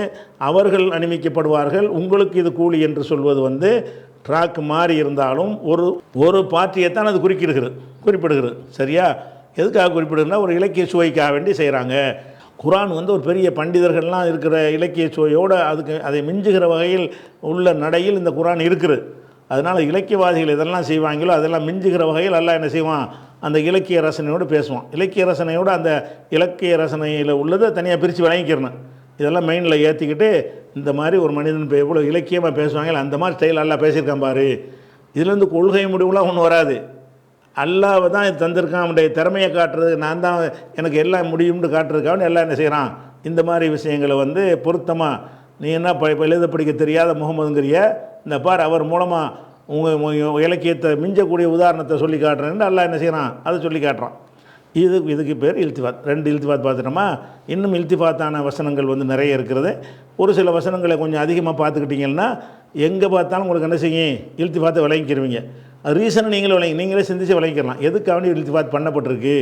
அவர்கள் அனுமதிக்கப்படுவார்கள், உங்களுக்கு இது கூலி என்று சொல்வது வந்து ட்ராக் மாறி இருந்தாலும் ஒரு பார்ட்டியைத்தான் அது குறிப்பிடுகிறது. சரியா? எதுக்காக குறிப்பிடுதுன்னா ஒரு இலக்கிய சுவைக்காக வேண்டி செய்கிறாங்க. குர்ஆன் வந்து ஒரு பெரிய பண்டிதர்கள்லாம் இருக்கிற இலக்கிய சுவையோடு அதை மிஞ்சுகிற வகையில் உள்ள நடையில் இந்த குர்ஆன் இருக்குது. அதனால் இலக்கியவாதிகள் இதெல்லாம் செய்வாங்களோ அதெல்லாம் மிஞ்சுகிற வகையில் அல்லாஹ் என்ன செய்வான், அந்த இலக்கிய ரசனையோடு பேசுவான். இலக்கிய ரசனையோடு அந்த இலக்கிய ரசனையில் உள்ளதை தனியாக பிரித்து வழங்கிக்கிறணும். இதெல்லாம் மெயினில் ஏற்றிக்கிட்டு இந்த மாதிரி ஒரு மனிதன் எவ்வளோ இலக்கியமாக பேசுவாங்க அந்த மாதிரி ஸ்டைல் எல்லாம் பேசியிருக்கான் பாரு. இதுலேருந்து கொள்கை முடிவுலாம் ஒன்றும் வராது. அல்லாஹ் தான் இது தந்திருக்கான், அவனுடைய திறமையை காட்டுறது, நான் தான் எனக்கு எல்லாம் முடியும்னு காட்டுறதுக்காக எல்லாம் என்ன செய்கிறான். இந்த மாதிரி விஷயங்களை வந்து பொருத்தமாக நீ என்ன எழுத படிக்க தெரியாத முகமதுங்கிறிய, இந்த பார் அவர் மூலமாக உங்கள் இலக்கியத்தை மிஞ்சக்கூடிய உதாரணத்தை சொல்லி காட்டுறேன்னு அல்லாஹ் என்ன செய்கிறான், அதை சொல்லி காட்டுறான். இதுக்கு பேர் இல்திஃபாத். 2 இல்திஃபாத் பார்த்துட்டோமா. இன்னும் இல்திஃபாத்தான வசனங்கள் வந்து நிறைய இருக்கிறது. ஒரு சில வசனங்களை கொஞ்சம் அதிகமாக பார்த்துக்கிட்டிங்கன்னா எங்கே பார்த்தாலும் உங்களுக்கு என்ன செய்யும், இல்திஃபாத்தை விளங்கிக்கிருவீங்க. ரீசனை நீங்களே சிந்தித்து விளங்கிக்கலாம். எதுக்காக இல்திஃபாத் பண்ணப்பட்டிருக்கு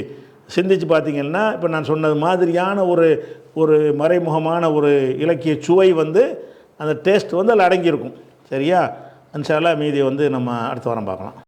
சிந்தித்து பார்த்தீங்கன்னா, இப்போ நான் சொன்னது மாதிரியான ஒரு மறைமுகமான ஒரு இலக்கிய சுவை வந்து அந்த டேஸ்ட் வந்து அதில் அடங்கியிருக்கும். சரியா? இன்ஷா அல்லாஹ் மீதியை வந்து நம்ம அடுத்த வாரம் பார்க்கலாம்.